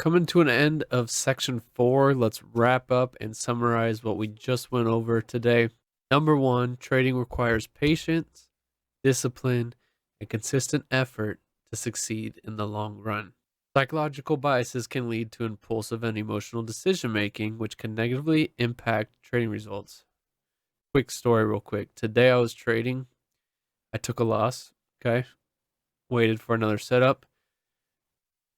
coming to an end of section 4. Let's wrap up and summarize what we just went over today. Number 1, trading requires patience, discipline, and consistent effort to succeed in the long run. Psychological biases can lead to impulsive and emotional decision making, which can negatively impact trading results. Quick story, real quick. Today I was trading. I took a loss. Okay. Waited for another setup.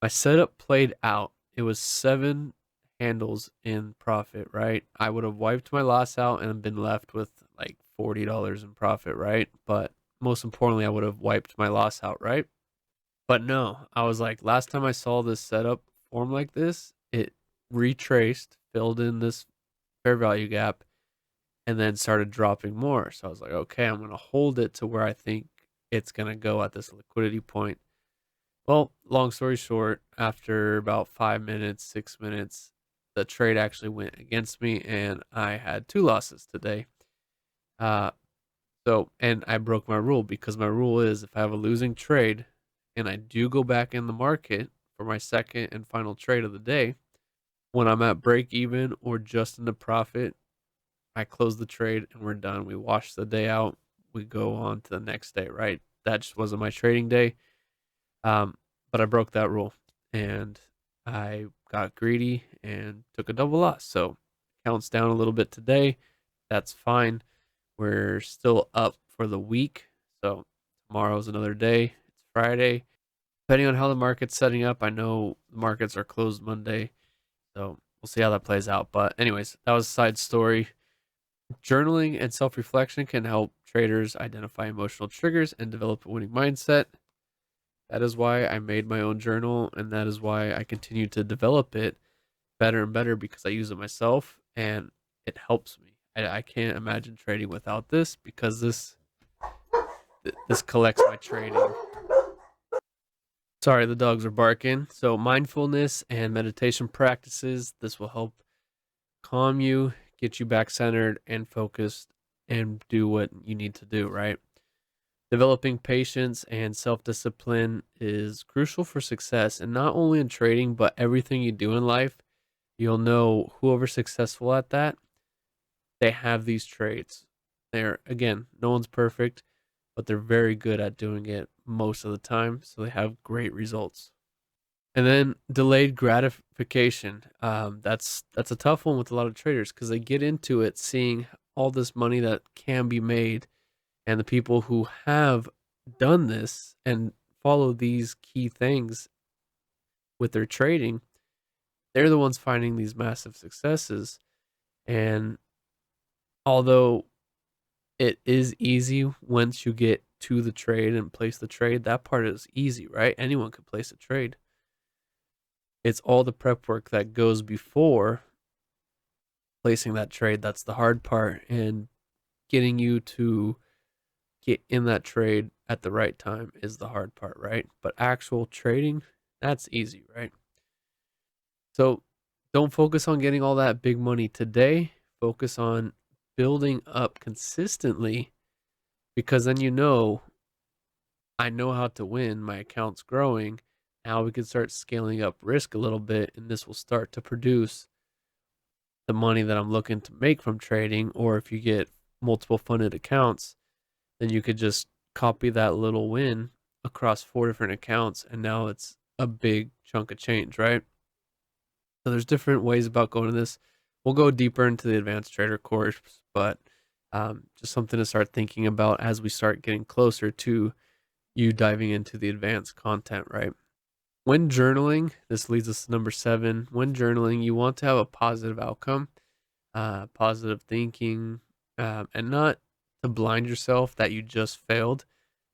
My setup played out. It was 7 handles in profit, right? I would have wiped my loss out and been left with like $40 in profit, right? But most importantly, I would have wiped my loss out, right? But no, I was like, last time I saw this setup form like this, it retraced, filled in this fair value gap, and then started dropping more. So I was like, okay, I'm going to hold it to where I think it's going to go at this liquidity point. Well, long story short, after about 5 minutes, 6 minutes, the trade actually went against me and I had 2 losses today. Uh, and I broke my rule because my rule is if I have a losing trade and I do go back in the market for my second and final trade of the day, when I'm at break even or just in the profit, I close the trade and we're done. We wash the day out. We go on to the next day, right? That just wasn't my trading day. But I broke that rule and I got greedy and took a double loss. So counts down a little bit today. That's fine. We're still up for the week. So tomorrow's another day. It's Friday. Depending on how the market's setting up, I know the markets are closed Monday. So we'll see how that plays out. But anyways, that was a side story. Journaling and self-reflection can help traders identify emotional triggers and develop a winning mindset. That is why I made my own journal, and that is why I continue to develop it better and better because I use it myself and it helps me. I can't imagine trading without this because this collects my trading. Sorry, the dogs are barking. So mindfulness and meditation practices, this will help calm you, get you back centered and focused and do what you need to do, right? Developing patience and self-discipline is crucial for success, and not only in trading, but everything you do in life. You'll know whoever's successful at that, they have these traits. They're, again, no one's perfect, but they're very good at doing it most of the time, so they have great results. And then delayed gratification. That's a tough one with a lot of traders because they get into it seeing all this money that can be made, and the people who have done this and follow these key things with their trading, they're the ones finding these massive successes. And although it is easy once you get to the trade and place the trade, that part is easy, right? Anyone can place a trade. It's all the prep work that goes before placing that trade that's the hard part, and getting you to get in that trade at the right time is the hard part, right? But actual trading, that's easy, right? So don't focus on getting all that big money today. Focus on building up consistently, because then I know how to win. My account's growing. Now we can start scaling up risk a little bit, and this will start to produce the money that I'm looking to make from trading. Or if you get multiple funded accounts, then you could just copy that little win across 4 different accounts, and now it's a big chunk of change, right? So there's different ways about going to this. We'll go deeper into the advanced trader course, but just something to start thinking about as we start getting closer to you diving into the advanced content, right? When journaling, this leads us to number 7. When journaling, you want to have a positive outcome, positive thinking, and not to blind yourself that you just failed,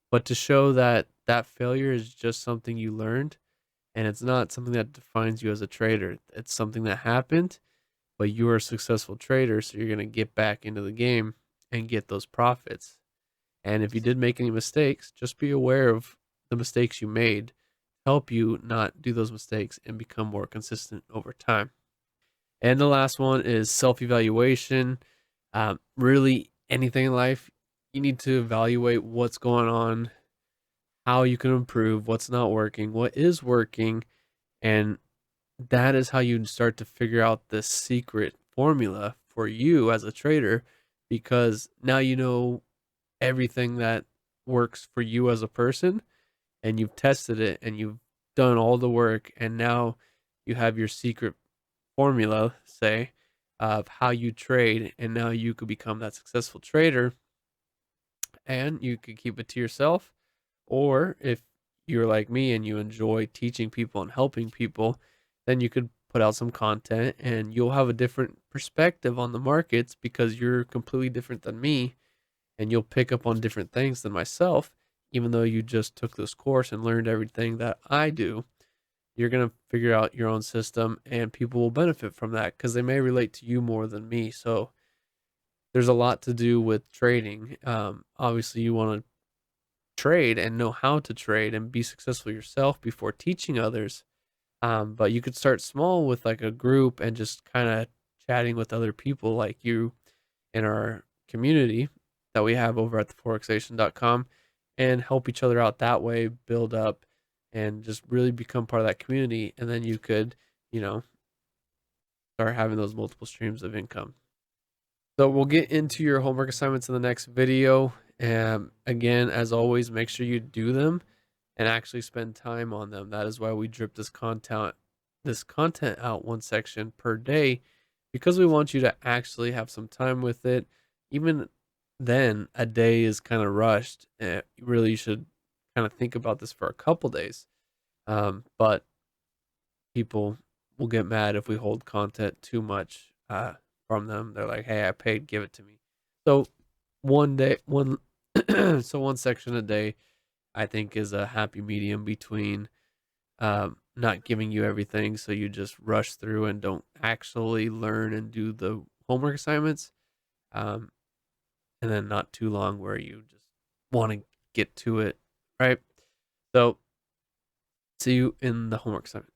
but to show that that failure is just something you learned, and it's not something that defines you as a trader. It's something that happened, but you are a successful trader, so you're going to get back into the game and get those profits. And if you did make any mistakes, just be aware of the mistakes you made, help you not do those mistakes and become more consistent over time. And the last one is self-evaluation. Really, anything in life, you need to evaluate what's going on, how you can improve, what's not working, what is working, and that is how you start to figure out the secret formula for you as a trader, because now you know everything that works for you as a person, and you've tested it and you've done all the work, and now you have your secret formula, say, of how you trade, and now you could become that successful trader, and you could keep it to yourself. Or if you're like me and you enjoy teaching people and helping people, then you could put out some content and you'll have a different perspective on the markets because you're completely different than me, and you'll pick up on different things than myself. Even though you just took this course and learned everything that I do, you're going to figure out your own system, and people will benefit from that because they may relate to you more than me. So there's a lot to do with trading. Obviously, you want to trade and know how to trade and be successful yourself before teaching others. But you could start small with like a group and just kind of chatting with other people like you in our community that we have over at the forexation.com, and help each other out that way, build up and just really become part of that community. And then you could, you know, start having those multiple streams of income. So we'll get into your homework assignments in the next video. Again, as always, make sure you do them and actually spend time on them. That is why we drip this content out one section per day, because we want you to actually have some time with it. Even then, a day is kind of rushed. You really should kind of think about this for a couple days. But people will get mad if we hold content too much from them. They're like, "Hey, I paid, give it to me." So one day, one so one section a day, I think, is a happy medium between not giving you everything, so you just rush through and don't actually learn and do the homework assignments, um, and then not too long where you just want to get to it, right? So see you in the homework assignment.